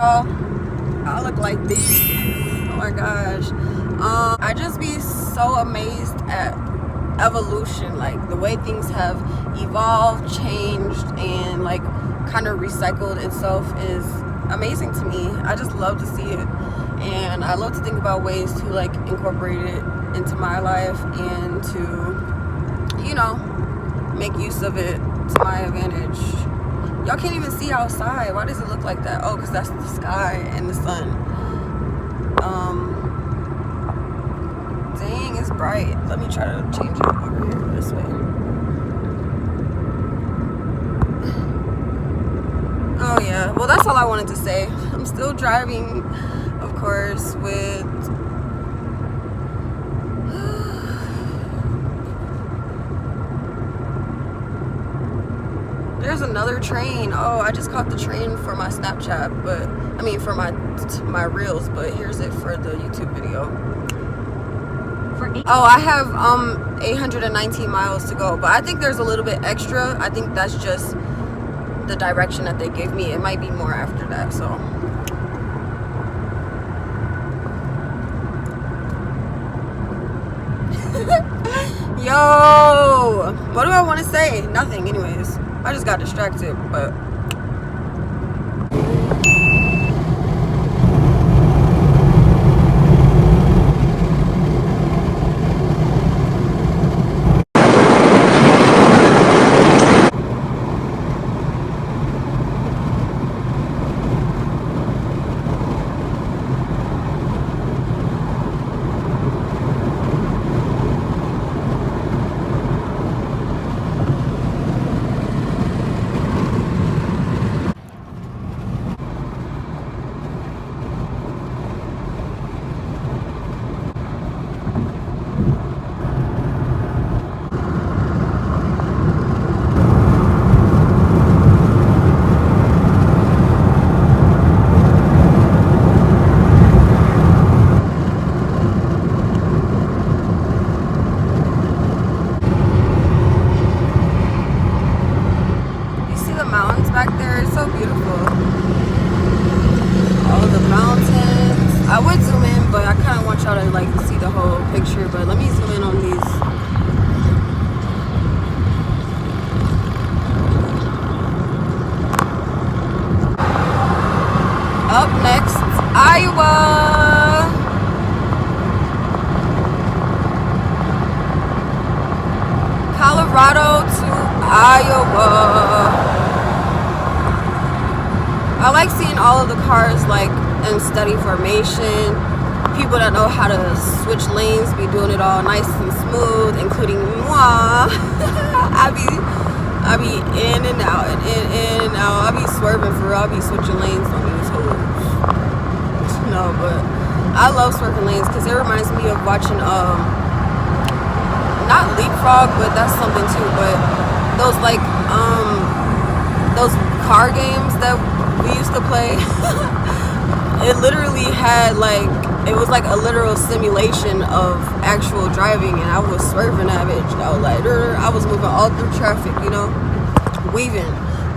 Oh, I look like this. Oh my gosh. I just be so amazed at evolution, like the way things have evolved, changed, and like kind of recycled itself is amazing to me. I just love to see it, and I love to think about ways to like incorporate it into my life and to, you know, make use of it to my advantage. Y'all can't even see outside. Why does it look like that? Oh, because that's the sky and the sun. Dang, it's bright. Let me try to change it over here this way. Oh yeah, well that's all I wanted to say. I'm still driving, of course, with there's another train. Oh, I just caught the train for my Snapchat, but I mean for my reels, but here's it for the YouTube video. Oh, I have 819 miles to go, but I think there's a little bit extra. I think that's just the direction that they gave me. It might be more after that, so yo, what do I want to say? Nothing, anyways. I just got distracted, but back there is so beautiful. All of the mountains. I would zoom in, but I kind of want y'all to like see the whole picture. But let me zoom in on these. Up next, Iowa. Colorado to Iowa. I like seeing all of the cars like in steady formation. People that know how to switch lanes be doing it all nice and smooth, including moi. I be in and out and in and out. I be swerving for real. I be switching lanes on these hoes. No, but I love swerving lanes because it reminds me of watching not Leapfrog, but that's something too. But those like those car games that we used to play. It literally had like, it was like a literal simulation of actual driving, and I was swerving that bitch. I was like, I was moving all through traffic, you know, weaving.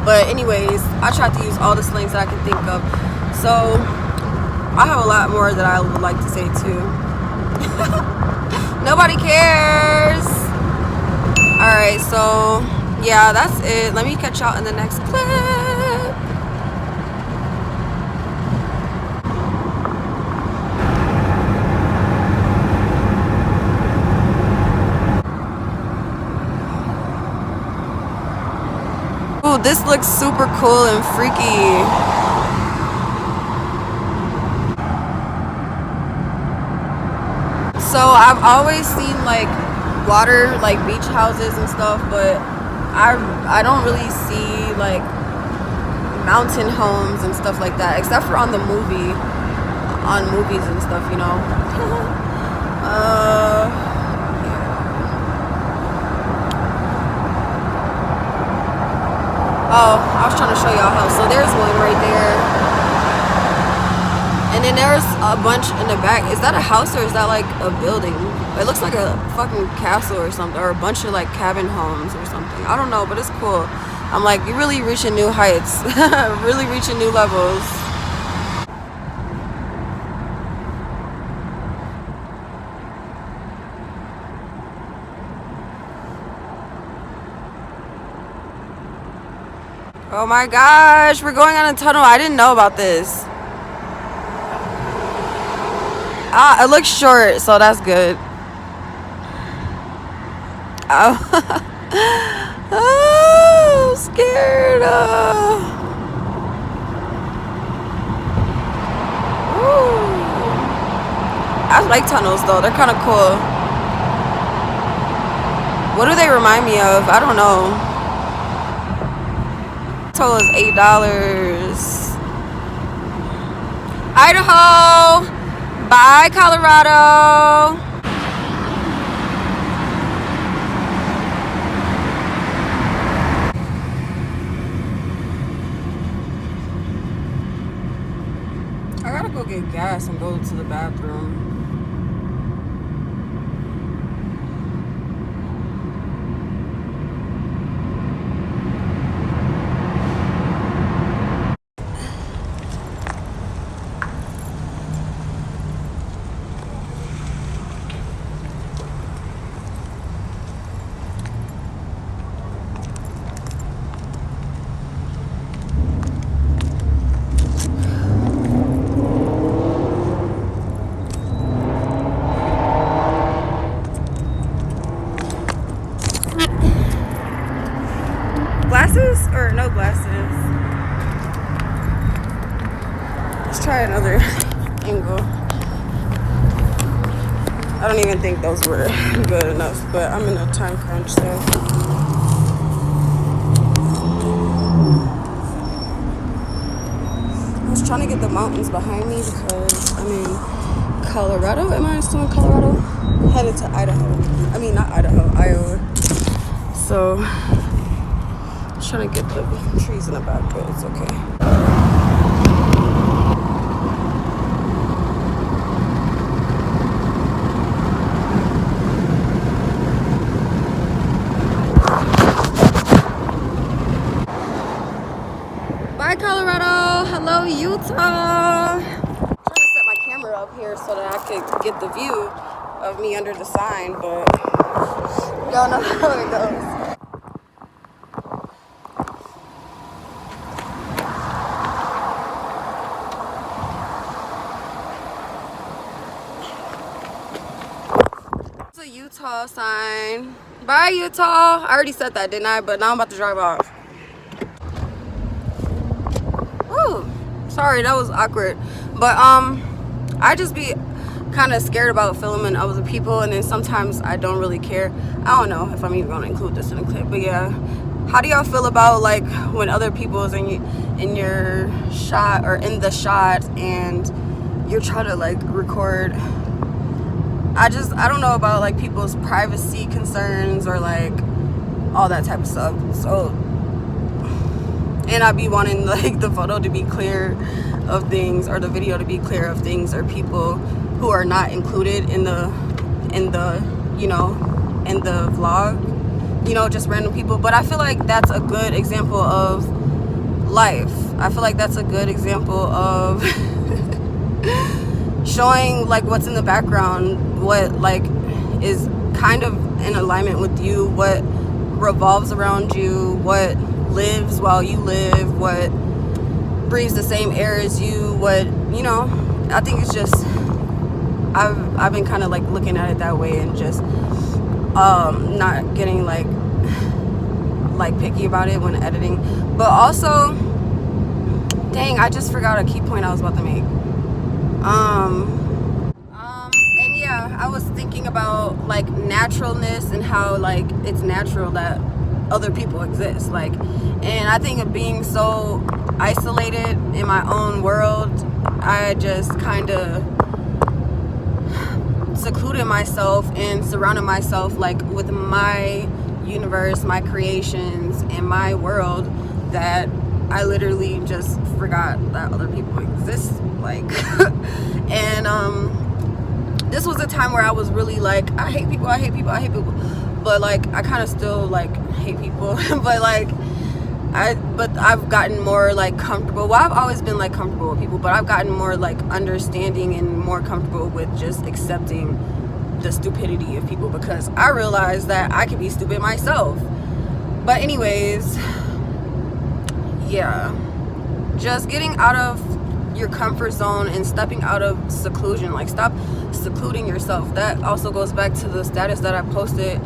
But anyways, I tried to use all the slangs that I can think of. So I have a lot more that I would like to say too. Nobody cares. All right, so yeah, that's it. Let me catch y'all in the next clip. Ooh, this looks super cool and freaky. So I've always seen like water, like beach houses and stuff, but I don't really see like mountain homes and stuff like that, except for on movies and stuff, you know. Oh, I was trying to show y'all how. So there's one right there. And then there's a bunch in the back. Is that a house or is that like a building? It looks like a fucking castle or something, or a bunch of like cabin homes or something. I don't know, but it's cool. I'm like, you're really reaching new heights. Really reaching new levels. Oh my gosh, we're going on a tunnel. I didn't know about this. Ah, it looks short, so that's good. Oh, oh I'm scared. I like tunnels though, they're kind of cool. What do they remind me of? I don't know. Toll is $8. Idaho. Bye, Colorado. I gotta go get gas and go to the bathroom. Glasses or no glasses? Let's try another angle. I don't even think those were good enough, but I'm in a time crunch, so. I was trying to get the mountains behind me because I'm in Colorado. Am I still in Colorado? Headed to Idaho. I mean, not Idaho, Iowa. So, I'm trying to get the trees in the back, but it's okay. Bye, Colorado. Hello, Utah. I'm trying to set my camera up here so that I could get the view of me under the sign, but y'all know how it goes. It's a Utah sign. Bye, Utah. I already said that, didn't I? But now I'm about to drive off. Ooh, sorry, that was awkward. But I just be kind of scared about filming other people, and then sometimes I don't really care. I don't know if I'm even gonna include this in a clip, but yeah. How do y'all feel about like when other people's in your shot or in the shot and you're trying to like record? I don't know about like people's privacy concerns or like all that type of stuff. So, and I be wanting like the photo to be clear of things or the video to be clear of things or people who are not included in the you know, in the vlog, you know, just random people. But I feel like that's a good example of life. I feel like that's a good example of showing like what's in the background, what like is kind of in alignment with you, what revolves around you, what lives while you live, what breathes the same air as you, what, you know. I think it's just I've been kind of like looking at it that way and just not getting like picky about it when editing. But also, dang, I just forgot a key point I was about to make. And yeah, I was thinking about like naturalness and how like it's natural that other people exist, like, and I think of being so isolated in my own world, I just kind of secluded myself and surrounded myself like with my universe, my creations, and my world, that I literally just forgot that other people exist, like. And this was a time where I was really like, I hate people, I hate people, I hate people. But like I kind of still like hate people. But like I've gotten more like comfortable. Well, I've always been like comfortable with people, but I've gotten more like understanding and more comfortable with just accepting the stupidity of people, because I realized that I could be stupid myself. But anyways, yeah, just getting out of your comfort zone and stepping out of seclusion. Like, stop secluding yourself. That also goes back to the status that I posted,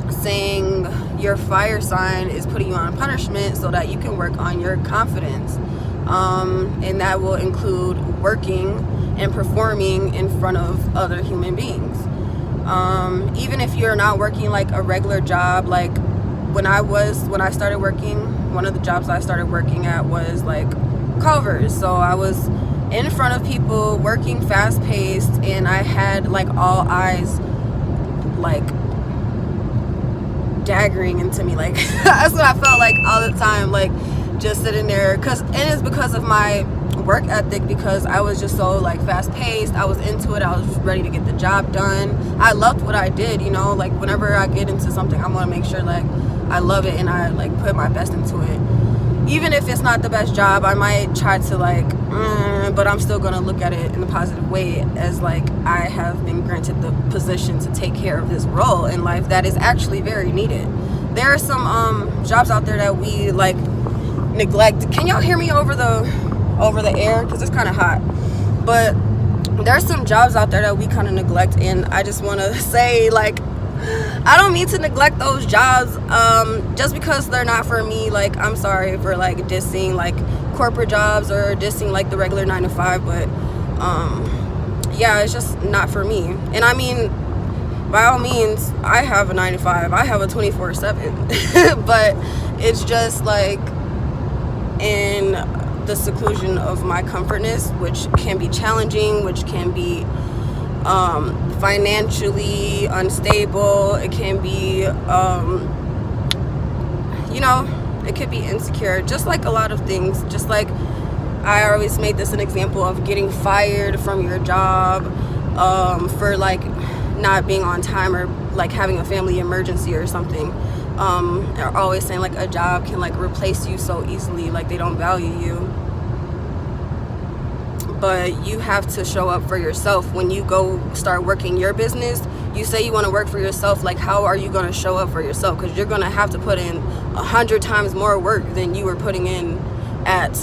saying your fire sign is putting you on punishment so that you can work on your confidence, and that will include working and performing in front of other human beings. Even if you're not working like a regular job, like when I started working, one of the jobs I started working at was like Culver's. So I was in front of people, working fast paced, and I had like all eyes like daggering into me. Like that's what I felt like all the time, like just sitting there. And it's because of my work ethic, because I was just so like fast paced. I was into it. I was ready to get the job done. I loved what I did, you know, like whenever I get into something, I want to make sure like I love it and I like put my best into it. Even if it's not the best job, I might try to like, but I'm still gonna look at it in a positive way, as like I have been granted the position to take care of this role in life that is actually very needed. There are some jobs out there that we like neglect. Can y'all hear me over the air? Because it's kind of hot. But there's some jobs out there that we kind of neglect, and I just want to say, like, I don't mean to neglect those jobs just because they're not for me. Like, I'm sorry for like dissing like corporate jobs or dissing like the regular 9 to 5, but yeah, it's just not for me. And I mean, by all means, I have a 9 to 5, I have a 24/7 but it's just like in the seclusion of my comfortness, which can be challenging, which can be financially unstable. It can be you know, it could be insecure, just like a lot of things. Just like I always made this an example of getting fired from your job for like not being on time, or like having a family emergency or something. They're always saying like a job can like replace you so easily, like they don't value you. But you have to show up for yourself. When you go start working your business, you say you want to work for yourself. Like, how are you going to show up for yourself? Because you're going to have to put in 100 times more work than you were putting in at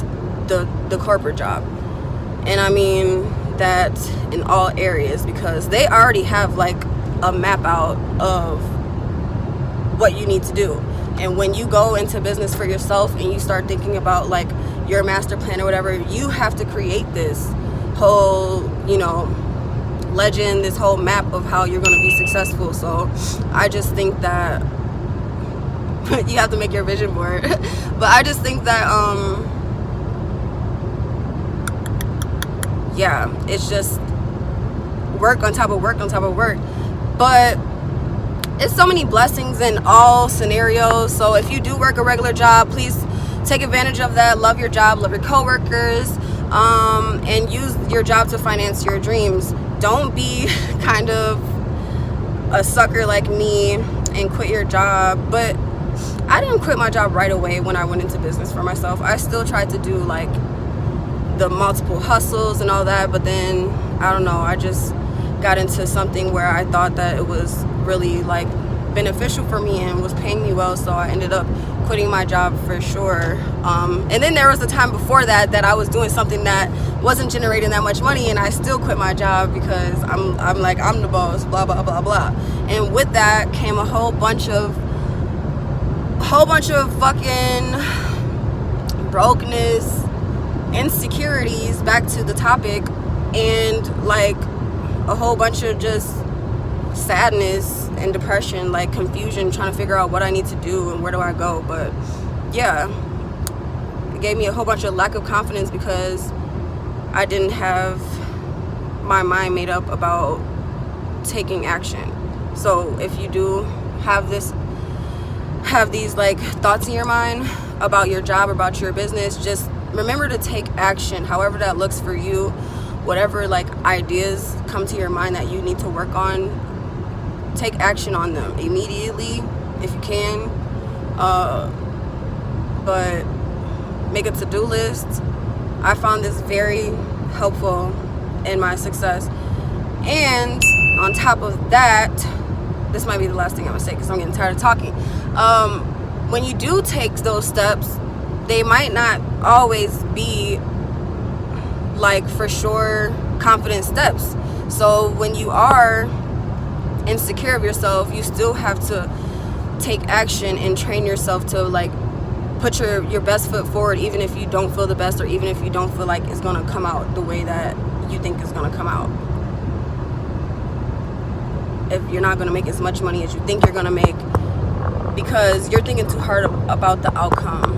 the corporate job. And I mean that in all areas, because they already have like a map out of what you need to do. And when you go into business for yourself and you start thinking about like your master plan or whatever, you have to create this whole, you know, legend, this whole map of how you're going to be successful. So I just think that you have to make your vision board. But I just think that yeah, it's just work on top of work on top of work. But it's so many blessings in all scenarios. So if you do work a regular job, please take advantage of that. Love your job, love your coworkers, and use your job to finance your dreams. Don't be kind of a sucker like me and quit your job. But I didn't quit my job right away when I went into business for myself. I still tried to do like the multiple hustles and all that, but then I don't know, I just got into something where I thought that it was really like beneficial for me and was paying me well, so I ended up quitting my job for sure. And then there was a time before that I was doing something that wasn't generating that much money, and I still quit my job because I'm like, I'm the boss, blah blah blah blah. And with that came a whole bunch of fucking brokenness, insecurities, back to the topic, and like a whole bunch of just sadness and depression, like confusion, trying to figure out what I need to do and where do I go. But yeah, it gave me a whole bunch of lack of confidence because I didn't have my mind made up about taking action. So if you do have these like thoughts in your mind about your job, about your business, just remember to take action, however that looks for you. Whatever like ideas come to your mind that you need to work on, take action on them immediately if you can. But make a to-do list. I found this very helpful in my success. And on top of that, this might be the last thing I'm gonna say because I'm getting tired of talking. When you do take those steps, they might not always be like for sure confident steps. So when you are insecure of yourself, you still have to take action and train yourself to like put your best foot forward, even if you don't feel the best, or even if you don't feel like it's going to come out the way that you think it's going to come out. If you're not going to make as much money as you think you're going to make because you're thinking too hard about the outcome,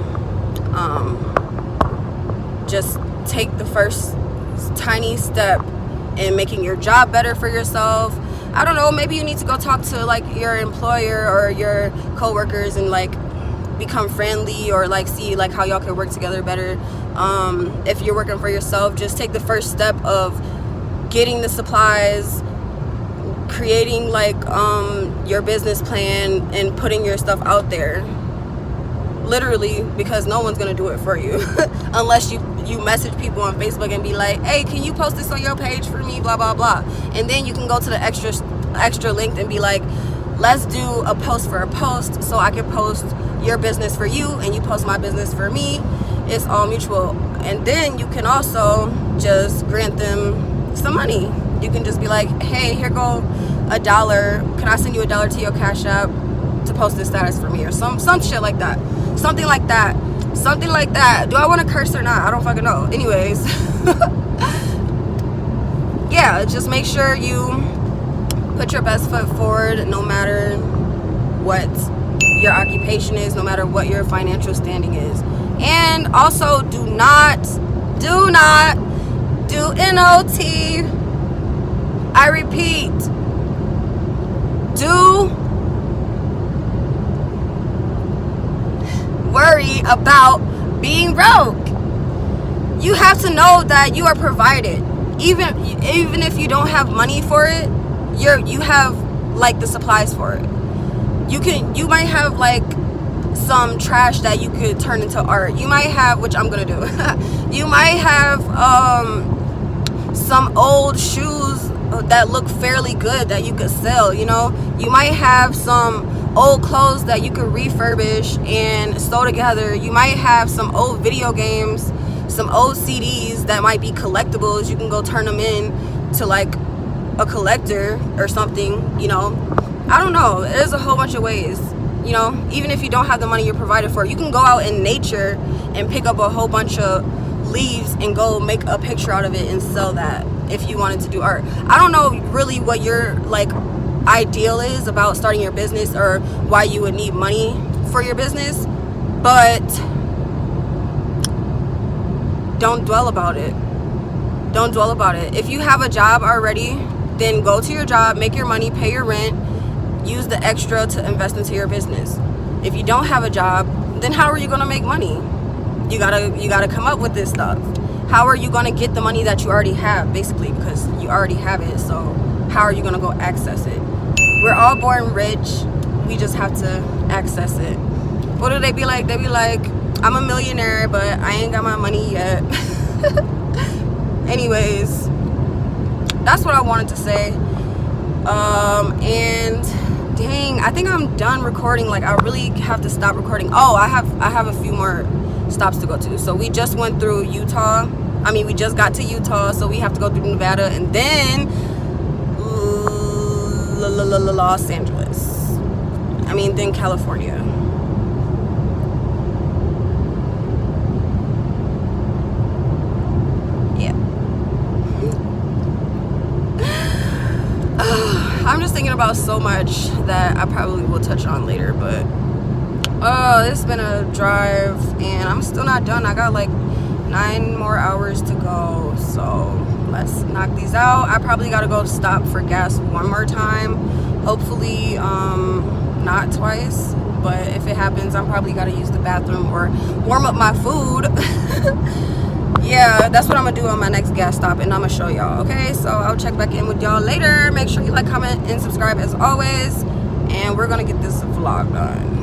just take the first tiny step in making your job better for yourself. I don't know, maybe you need to go talk to like your employer or your coworkers and like become friendly, or like see like how y'all can work together better. If you're working for yourself, just take the first step of getting the supplies, creating like your business plan, and putting your stuff out there, literally, because no one's gonna do it for you unless you message people on Facebook and be like, hey, can you post this on your page for me, blah blah blah, and then you can go to the extra link and be like, let's do a post for a post, so I can post your business for you and you post my business for me. It's all mutual. And then you can also just grant them some money. You can just be like, hey, here go $1, can I send you $1 to your Cash App to post this status for me, or some shit like that, something like that. Do I want to curse or not? I don't fucking know. Anyways, yeah, just make sure you put your best foot forward, no matter what your occupation is, no matter what your financial standing is. And also do not do NOT. I repeat, do worry about being broke. You have to know that you are provided. Even if you don't have money for it, you have like the supplies for it. You might have like some trash that you could turn into art. You might have, which I'm gonna do. You might have some old shoes that look fairly good that you could sell, you know. You might have some old clothes that you could refurbish and sew together. You might have some old video games, some old CDs that might be collectibles. You can go turn them in to like a collector or something, you know. I don't know, there's a whole bunch of ways, you know. Even if you don't have the money you're provided for, you can go out in nature and pick up a whole bunch of leaves and go make a picture out of it and sell that if you wanted to do art. I don't know really what your like ideal is about starting your business, or why you would need money for your business, but don't dwell about it. If you have a job already, then go to your job, make your money, pay your rent, use the extra to invest into your business. If you don't have a job, then how are you going to make money? You gotta come up with this stuff. How are you going to get the money that you already have, basically, because you already have it? So how are you going to go access it? We're all born rich, we just have to access it. What do they be like? They be like, I'm a millionaire, but I ain't got my money yet. Anyways, that's what I wanted to say. And dang, I think I'm done recording. Like, I really have to stop recording. Oh, I have a few more stops to go to. So we just went through Utah. I mean, we just got to Utah, so we have to go through Nevada and then Los Angeles. I mean, then California. Yeah. I'm just thinking about so much that I probably will touch on later, but it's been a drive and I'm still not done. I got like 9 more hours to go, so let's knock these out. I probably gotta go stop for gas one more time, hopefully not twice, but if it happens, I'm probably gotta use the bathroom or warm up my food. Yeah, that's what I'm gonna do on my next gas stop, and I'm gonna show y'all. Okay, so I'll check back in with y'all later. Make sure you like, comment, and subscribe as always, and we're gonna get this vlog done.